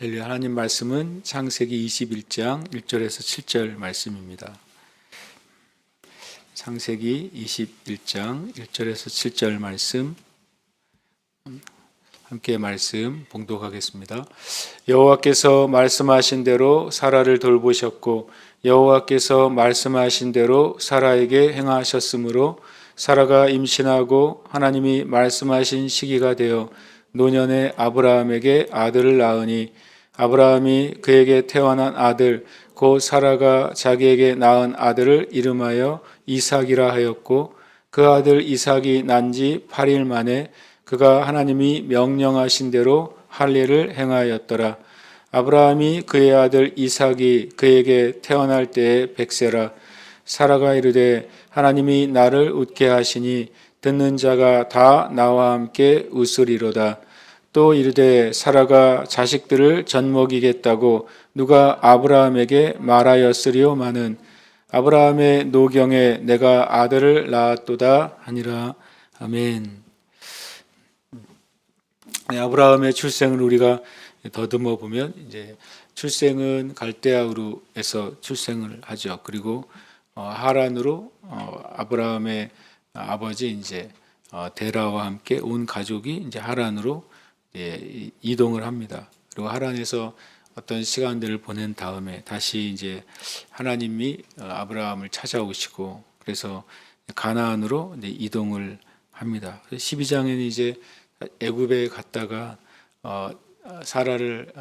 할렐루야. 하나님 말씀은 창세기 21장 1절에서 7절 말씀입니다. 창세기 21장 1절에서 7절 말씀 함께 말씀 봉독하겠습니다. 여호와께서 말씀하신 대로 사라를 돌보셨고 여호와께서 말씀하신 대로 사라에게 행하셨으므로 사라가 임신하고 하나님이 말씀하신 시기가 되어 노년에 아브라함에게 아들을 낳으니 아브라함이 그에게 태어난 아들 곧 사라가 자기에게 낳은 아들을 이름하여 이삭이라 하였고 그 아들 이삭이 난 지 8일 만에 그가 하나님이 명령하신 대로 할 일을 행하였더라. 아브라함이 그의 아들 이삭이 그에게 태어날 때에 100세라. 사라가 이르되 하나님이 나를 웃게 하시니 듣는 자가 다 나와 함께 웃으리로다. 또 이르되 사라가 자식들을 젖먹이겠다고 누가 아브라함에게 말하였으리오마는 아브라함의 노경에 내가 아들을 낳았도다 하니라. 아멘. 아브라함의 출생을 우리가 더듬어 보면 이제 출생은 갈대아우르에서 출생을 하죠. 그리고 하란으로 아브라함의 아버지 이제 데라와 함께 온 가족이 이제 하란으로 이동을 합니다. 그리고 하란에서 어떤 시간들을 보낸 다음에 다시 이제 하나님이 아브라함을 찾아오시고 그래서 가나안으로 이동을 합니다. 12장에는 이제 애굽에 갔다가 사라를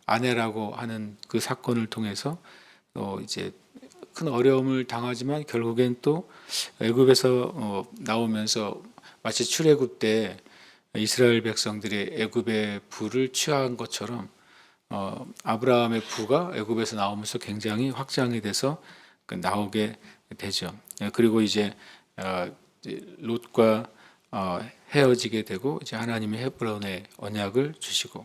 아내라고 하는 그 사건을 통해서 이제 큰 어려움을 당하지만 결국엔 또 애굽에서 나오면서 마치 출애굽 때 이스라엘 백성들이 애굽의 부를 취한 것처럼 아브라함의 부가 애굽에서 나오면서 굉장히 확장이 돼서 나오게 되죠. 그리고 이제 롯과 헤어지게 되고 이제 하나님이 헤브론의 언약을 주시고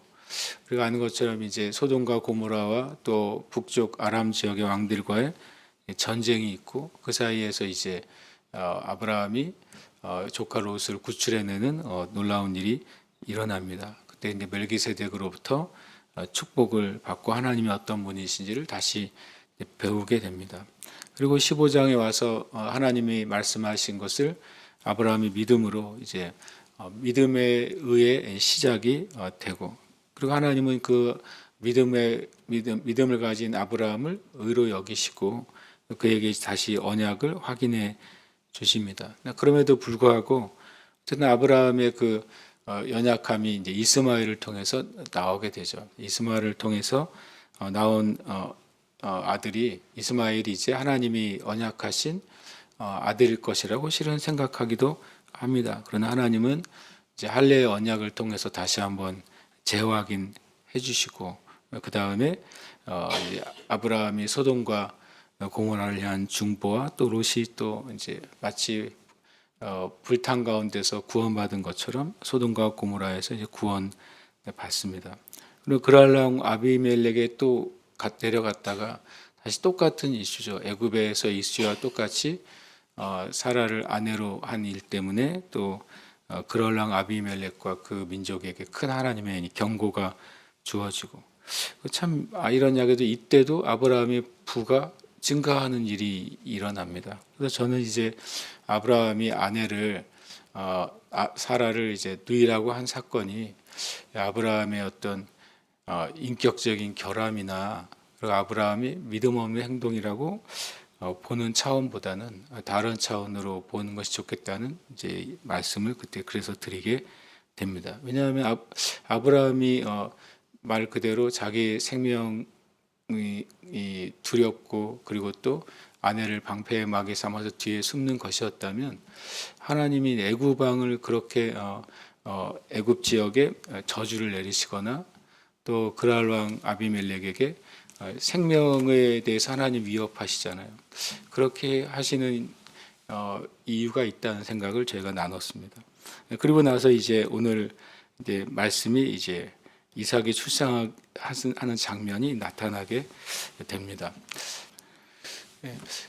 우리가 아는 것처럼 이제 소돔과 고모라와 또 북쪽 아람 지역의 왕들과의 전쟁이 있고 그 사이에서 이제 아브라함이 조카 롯을 구출해내는 놀라운 일이 일어납니다. 그때 이제 멜기세덱으로부터 축복을 받고 하나님이 어떤 분이신지를 다시 배우게 됩니다. 그리고 15장에 와서 하나님이 말씀하신 것을 아브라함이 믿음으로 이제 믿음에 의해 시작이 되고 그리고 하나님은 그 믿음을 가진 아브라함을 의로 여기시고 그에게 다시 언약을 확인해 주십니다. 그럼에도 불구하고 어쨌든 아브라함의 그 연약함이 이제 이스마엘을 통해서 나오게 되죠. 이스마엘을 통해서 나온 아들이 이스마엘이 이제 하나님이 언약하신 아들일 것이라고 실은 생각하기도 합니다. 그러나 하나님은 이제 할례의 언약을 통해서 다시 한번 재확인해 주시고 그 다음에 아브라함이 소돔과 고모라를 향한 중보와 또 롯이 또 이제 마치 불탄 가운데서 구원받은 것처럼 소돔과 고모라에서 이제 구원 받습니다. 그리고 그랄람 아비멜렉에 또 데려갔다가 다시 똑같은 이슈죠. 애굽에서 이슈와 똑같이 사라를 아내로 한 일 때문에 또 그랄람 아비멜렉과 그 민족에게 큰 하나님의 경고가 주어지고 참 아이러니하게도 이때도 아브라함의 부가 증가하는 일이 일어납니다. 그래서 저는 이제 아브라함이 아내를 사라를 이제 누이라고 한 사건이 아브라함의 어떤 인격적인 결함이나 그리고 아브라함이 믿음 없는 행동이라고 보는 차원보다는 다른 차원으로 보는 것이 좋겠다는 이제 말씀을 그때 그래서 드리게 됩니다. 왜냐하면 아브라함이 말 그대로 자기 생명이 두렵고 그리고 또 아내를 방패의 막에 삼아서 뒤에 숨는 것이었다면 하나님이 애굽 왕을 그렇게 애굽 지역에 저주를 내리시거나 또 그랄 왕 아비멜렉에게 생명에 대해서 하나님 위협하시잖아요. 그렇게 하시는 이유가 있다는 생각을 저희가 나눴습니다. 그리고 나서 이제 오늘 이제 말씀이 이제 이삭이 출산하는 장면이 나타나게 됩니다.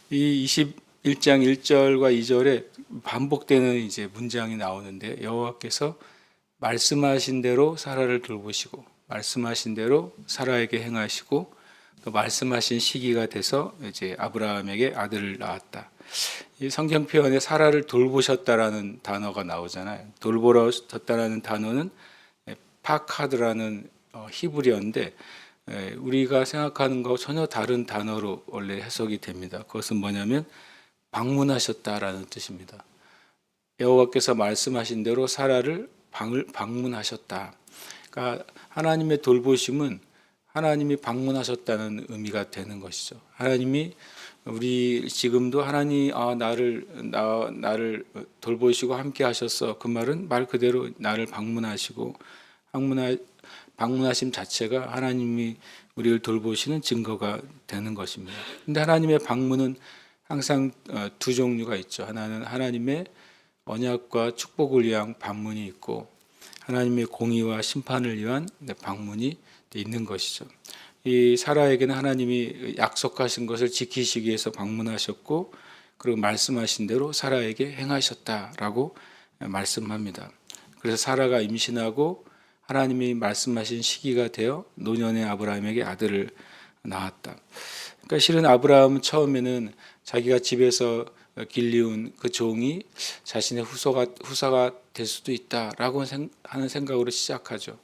이 21장 1절과 2절에 반복되는 이제 문장이 나오는데 여호와께서 말씀하신 대로 사라를 돌보시고 말씀하신 대로 사라에게 행하시고 또 말씀하신 시기가 돼서 이제 아브라함에게 아들을 낳았다. 이 성경 표현에 사라를 돌보셨다라는 단어가 나오잖아요. 돌보셨다라는 단어는 파카드라는 히브리어인데 우리가 생각하는 것과 전혀 다른 단어로 원래 해석이 됩니다. 그것은 뭐냐면 방문하셨다라는 뜻입니다. 여호와께서 말씀하신 대로 사라를 방문하셨다. 그러니까 하나님의 돌보심은 하나님이 방문하셨다는 의미가 되는 것이죠. 하나님이 우리 지금도 하나님 나를 돌보시고 함께 하셨어. 그 말은 말 그대로 나를 방문하시고 방문하심 자체가 하나님이 우리를 돌보시는 증거가 되는 것입니다. 근데 하나님의 방문은 항상 두 종류가 있죠. 하나는 하나님의 언약과 축복을 위한 방문이 있고 하나님의 공의와 심판을 위한 방문이 있는 것이죠. 이 사라에게는 하나님이 약속하신 것을 지키시기 위해서 방문하셨고 그리고 말씀하신 대로 사라에게 행하셨다라고 말씀합니다. 그래서 사라가 임신하고 하나님이 말씀하신 시기가 되어 노년의 아브라함에게 아들을 낳았다. 그러니까 실은 아브라함은 처음에는 자기가 집에서 길리운 그 종이 자신의 후사가 될 수도 있다라고 하는 생각으로 시작하죠.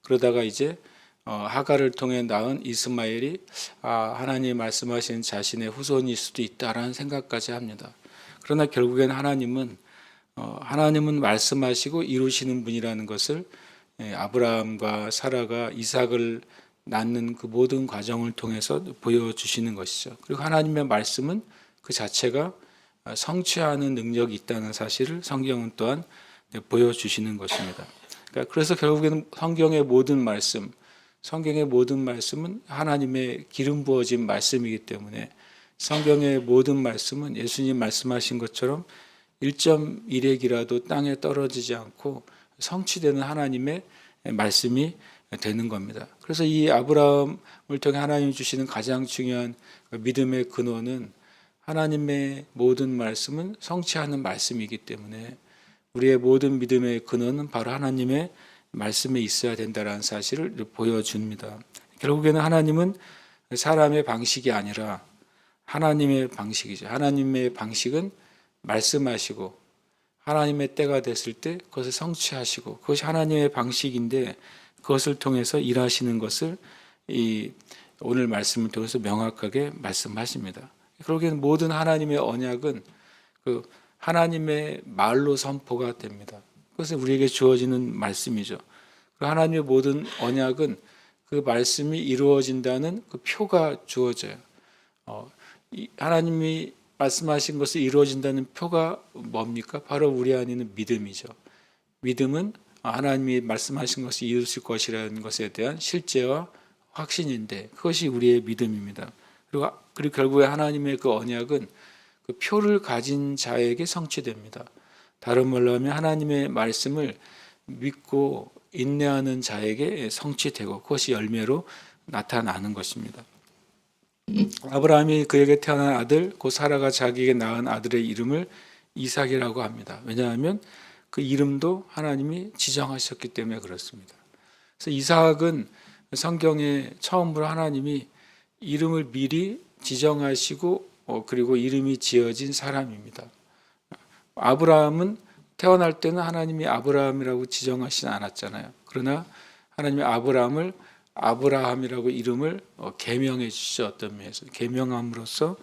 그러다가 이제 하갈을 통해 낳은 이스마엘이 하나님이 말씀하신 자신의 후손일 수도 있다라는 생각까지 합니다. 그러나 결국엔 하나님은 말씀하시고 이루시는 분이라는 것을 아브라함과 사라가 이삭을 낳는 그 모든 과정을 통해서 보여주시는 것이죠. 그리고 하나님의 말씀은 그 자체가 성취하는 능력이 있다는 사실을 성경은 또한 보여주시는 것입니다. 그래서 결국에는 성경의 모든 말씀은 하나님의 기름 부어진 말씀이기 때문에 성경의 모든 말씀은 예수님 말씀하신 것처럼 1.1핵이라도 땅에 떨어지지 않고 성취되는 하나님의 말씀이 되는 겁니다. 그래서 이 아브라함을 통해 하나님이 주시는 가장 중요한 믿음의 근원은 하나님의 모든 말씀은 성취하는 말씀이기 때문에 우리의 모든 믿음의 근원은 바로 하나님의 말씀에 있어야 된다는 사실을 보여줍니다. 결국에는 하나님은 사람의 방식이 아니라 하나님의 방식이죠. 하나님의 방식은 말씀하시고 하나님의 때가 됐을 때 그것을 성취하시고 그것이 하나님의 방식인데 그것을 통해서 일하시는 것을 이 오늘 말씀을 통해서 명확하게 말씀하십니다. 결국에는 모든 하나님의 언약은 그 하나님의 말로 선포가 됩니다. 그것은 우리에게 주어지는 말씀이죠. 하나님의 모든 언약은 그 말씀이 이루어진다는 그 표가 주어져요. 하나님이 말씀하신 것이 이루어진다는 표가 뭡니까? 바로 우리 안에 있는 믿음이죠. 믿음은 하나님이 말씀하신 것이 이루실 것이라는 것에 대한 실제와 확신인데 그것이 우리의 믿음입니다. 그리고 결국에 하나님의 그 언약은 그 표를 가진 자에게 성취됩니다. 다른 말로 하면 하나님의 말씀을 믿고 인내하는 자에게 성취되고 그것이 열매로 나타나는 것입니다. 아브라함이 그에게 태어난 아들 곧 사라가 자기에게 낳은 아들의 이름을 이삭이라고 합니다. 왜냐하면 그 이름도 하나님이 지정하셨기 때문에 그렇습니다. 그래서 이삭은 성경에 처음으로 하나님이 이름을 미리 지정하시고 그리고 이름이 지어진 사람입니다. 아브라함은 태어날 때는 하나님이 아브라함이라고 지정하시지 않았잖아요. 그러나 하나님이 아브라함을 아브라함이라고 이름을 계명해 주시죠. 어떤 면에서 계명함으로써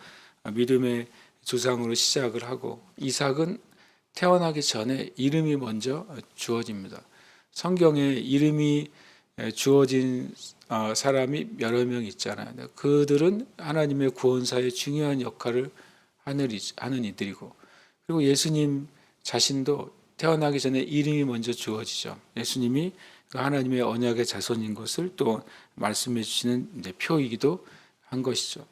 믿음의 조상으로 시작을 하고 이삭은 태어나기 전에 이름이 먼저 주어집니다. 성경에 이름이 주어진 사람이 여러 명 있잖아요. 그들은 하나님의 구원사의 중요한 역할을 하는 이들이고 그리고 예수님 자신도 태어나기 전에 이름이 먼저 주어지죠. 예수님이 하나님의 언약의 자손인 것을 또 말씀해 주시는 표이기도 한 것이죠.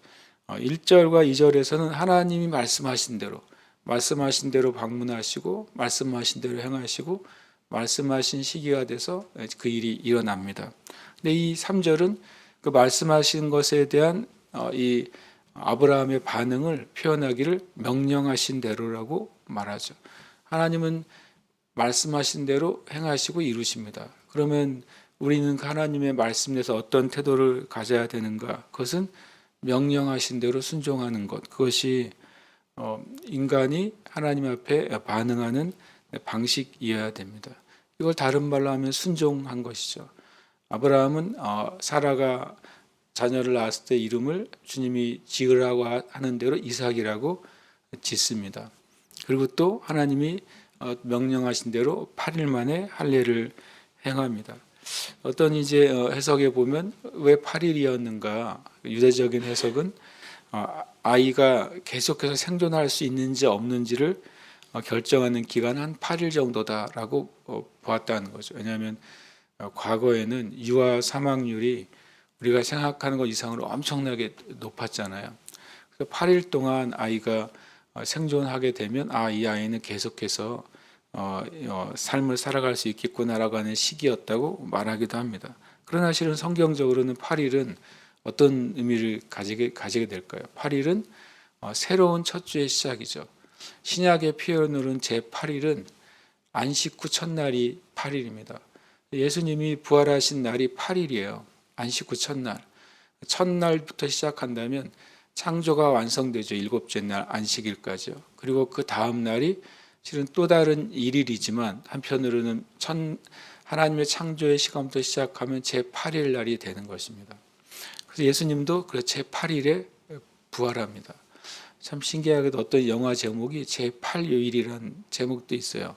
1절과 2절에서는 하나님이 말씀하신 대로 방문하시고 말씀하신 대로 행하시고 말씀하신 시기가 돼서 그 일이 일어납니다. 근데 이 3절은 그 말씀하신 것에 대한 이 아브라함의 반응을 표현하기를 명령하신 대로라고 말하죠. 하나님은 말씀하신 대로 행하시고 이루십니다. 그러면 우리는 하나님의 말씀 내에서 어떤 태도를 가져야 되는가? 그것은 명령하신 대로 순종하는 것. 그것이 인간이 하나님 앞에 반응하는 방식이어야 됩니다. 이걸 다른 말로 하면 순종한 것이죠. 아브라함은 사라가 자녀를 낳았을 때 이름을 주님이 지으라고 하는 대로 이삭이라고 짓습니다. 그리고 또 하나님이 명령하신 대로 8일 만에 할례를 행합니다. 어떤 이제 해석에 보면 왜 8일이었는가? 유대적인 해석은 아이가 계속해서 생존할 수 있는지 없는지를 결정하는 기간은 한 8일 정도다라고 보았다는 거죠. 왜냐하면 과거에는 유아 사망률이 우리가 생각하는 것 이상으로 엄청나게 높았잖아요. 그래서 8일 동안 아이가 생존하게 되면 이 아이는 계속해서 삶을 살아갈 수 있겠구나라고 하는 시기였다고 말하기도 합니다. 그러나 실은 성경적으로는 8일은 어떤 의미를 가지게 될까요? 8일은 새로운 첫 주의 시작이죠. 신약의 표현으로는 제8일은 안식 후 첫날이 8일입니다. 예수님이 부활하신 날이 8일이에요. 안식 후 첫날. 첫날부터 시작한다면 창조가 완성되죠. 일곱째 날 안식일까지요. 그리고 그 다음 날이 실은 또 다른 일일이지만 한편으로는 하나님의 창조의 시간부터 시작하면 제8일 날이 되는 것입니다. 그래서 예수님도 그 제8일에 부활합니다. 참 신기하게도 어떤 영화 제목이 제8요일이라는 제목도 있어요.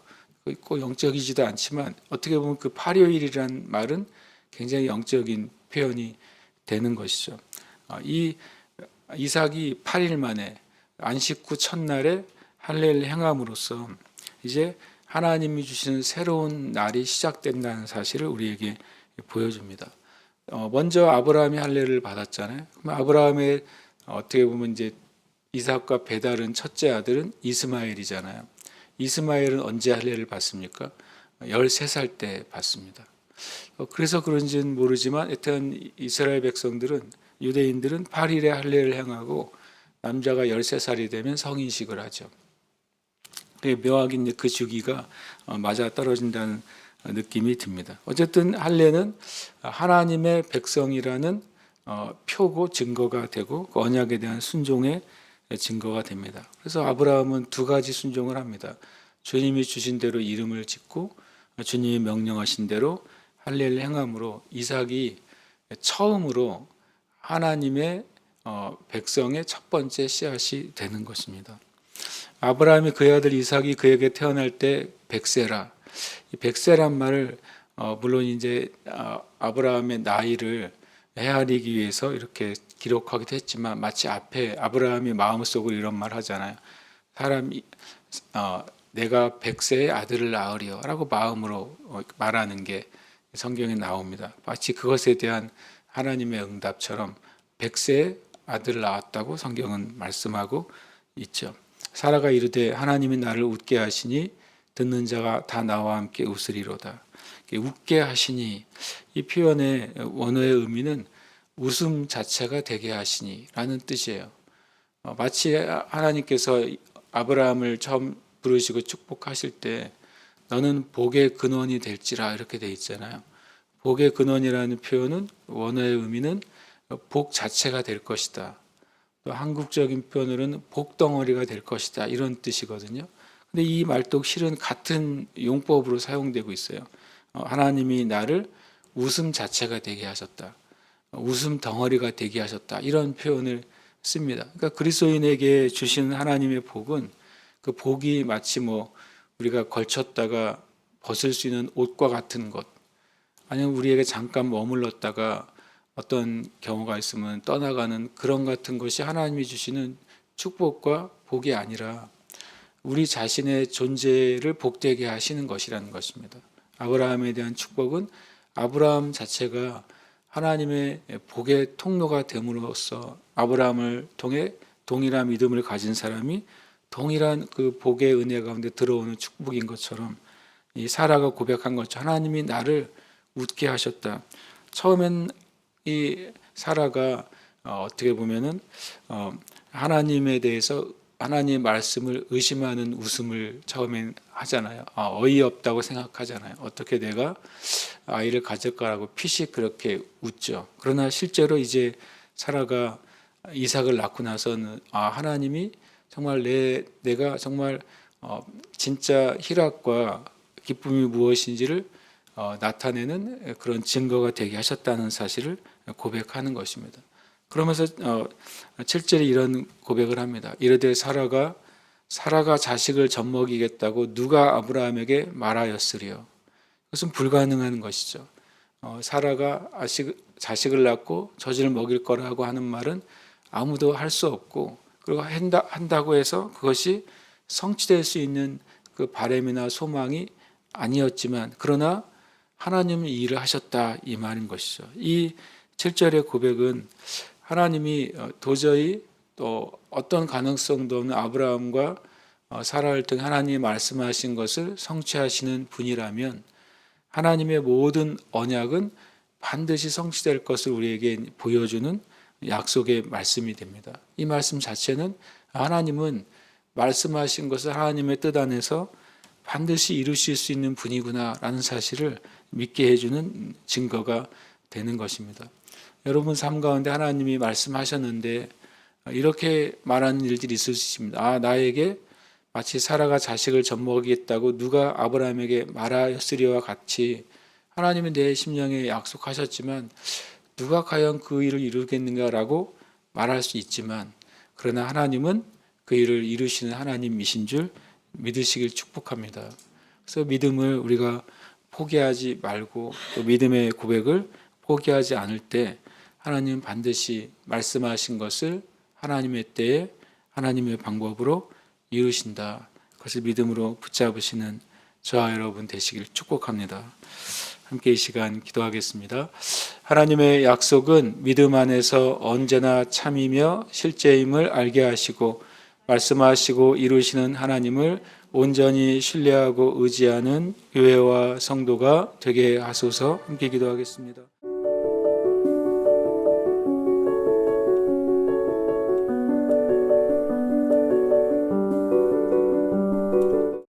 꼭 영적이지도 않지만 어떻게 보면 그 8요일이라는 말은 굉장히 영적인 표현이 되는 것이죠. 이 이삭이 8일 만에 안식 후 첫날에 할례를 행함으로써 이제 하나님이 주시는 새로운 날이 시작된다는 사실을 우리에게 보여줍니다. 먼저 아브라함이 할례를 받았잖아요. 그럼 아브라함의 어떻게 보면 이제 이삭과 배다른 첫째 아들은 이스마엘이잖아요. 이스마엘은 언제 할례를 받습니까? 13살 때 받습니다. 그래서 그런지는 모르지만 하여튼 이스라엘 백성들은 유대인들은 8일에 할례를 행하고 남자가 13살이 되면 성인식을 하죠. 묘하게 그 주기가 맞아 떨어진다는 느낌이 듭니다. 어쨌든 할례는 하나님의 백성이라는 표고 증거가 되고 그 언약에 대한 순종의 증거가 됩니다. 그래서 아브라함은 두 가지 순종을 합니다. 주님이 주신 대로 이름을 짓고 주님이 명령하신 대로 할례를 행함으로 이삭이 처음으로 하나님의 백성의 첫 번째 씨앗이 되는 것입니다. 아브라함이 그의 아들 이삭이 그에게 태어날 때 백세라. 이 백세란 말을 물론 이제 아브라함의 나이를 헤아리기 위해서 이렇게 기록하기도 했지만 마치 앞에 아브라함이 마음속으로 이런 말 하잖아요. 사람이 내가 백세의 아들을 낳으리요라고 마음으로 말하는 게 성경에 나옵니다. 마치 그것에 대한 하나님의 응답처럼 백세의 아들을 낳았다고 성경은 말씀하고 있죠. 사라가 이르되 하나님이 나를 웃게 하시니 듣는 자가 다 나와 함께 웃으리로다. 웃게 하시니 이 표현의 원어의 의미는 웃음 자체가 되게 하시니 라는 뜻이에요. 마치 하나님께서 아브라함을 처음 부르시고 축복하실 때 너는 복의 근원이 될지라 이렇게 돼 있잖아요. 복의 근원이라는 표현은 원어의 의미는 복 자체가 될 것이다. 또 한국적인 표현으로는 복덩어리가 될 것이다 이런 뜻이거든요. 근데 이 말도 실은 같은 용법으로 사용되고 있어요. 하나님이 나를 웃음 자체가 되게 하셨다. 웃음 덩어리가 되게 하셨다. 이런 표현을 씁니다. 그러니까 그리스도인에게 주신 하나님의 복은 그 복이 마치 우리가 걸쳤다가 벗을 수 있는 옷과 같은 것, 아니면 우리에게 잠깐 머물렀다가 어떤 경우가 있으면 떠나가는 그런 같은 것이 하나님이 주시는 축복과 복이 아니라 우리 자신의 존재를 복되게 하시는 것이라는 것입니다. 아브라함에 대한 축복은 아브라함 자체가 하나님의 복의 통로가 됨으로써 아브라함을 통해 동일한 믿음을 가진 사람이 동일한 그 복의 은혜 가운데 들어오는 축복인 것처럼 이 사라가 고백한 것처럼 하나님이 나를 웃게 하셨다. 처음엔 이 사라가 어떻게 보면은 하나님에 대해서 하나님의 말씀을 의심하는 웃음을 처음엔 하잖아요. 어이없다고 생각하잖아요. 어떻게 내가 아이를 가질까라고 피식 그렇게 웃죠. 그러나 실제로 이제 사라가 이삭을 낳고 나서는 하나님이 정말 내가 정말 진짜 희락과 기쁨이 무엇인지를 나타내는 그런 증거가 되게 하셨다는 사실을 고백하는 것입니다. 그러면서 7절에 이런 고백을 합니다. 이르되 사라가 자식을 젖먹이겠다고 누가 아브라함에게 말하였으리요. 그것은 불가능한 것이죠. 사라가 자식을 낳고 젖을 먹일 거라고 하는 말은 아무도 할 수 없고, 그리고 한다고 해서 그것이 성취될 수 있는 그 바람이나 소망이 아니었지만, 그러나 하나님은 이 일을 하셨다 이 말인 것이죠. 이 7절의 고백은 하나님이 도저히 또 어떤 가능성도 없는 아브라함과 사라를 통해 하나님이 말씀하신 것을 성취하시는 분이라면 하나님의 모든 언약은 반드시 성취될 것을 우리에게 보여주는 약속의 말씀이 됩니다. 이 말씀 자체는 하나님은 말씀하신 것을 하나님의 뜻 안에서 반드시 이루실 수 있는 분이구나라는 사실을 믿게 해주는 증거가 되는 것입니다. 여러분 삶 가운데 하나님이 말씀하셨는데 이렇게 말하는 일들이 있을 수 있습니다. 나에게 마치 사라가 자식을 젖먹이겠다고 누가 아브라함에게 말하였으리와 같이 하나님은 내 심령에 약속하셨지만 누가 과연 그 일을 이루겠는가라고 말할 수 있지만, 그러나 하나님은 그 일을 이루시는 하나님이신 줄 믿으시길 축복합니다. 그래서 믿음을 우리가 포기하지 말고 또 믿음의 고백을 포기하지 않을 때 하나님은 반드시 말씀하신 것을 하나님의 때에 하나님의 방법으로 이루신다. 그것을 믿음으로 붙잡으시는 저와 여러분 되시길 축복합니다. 함께 이 시간 기도하겠습니다. 하나님의 약속은 믿음 안에서 언제나 참이며 실제임을 알게 하시고 말씀하시고 이루시는 하나님을 온전히 신뢰하고 의지하는 교회와 성도가 되게 하소서. 함께 기도하겠습니다.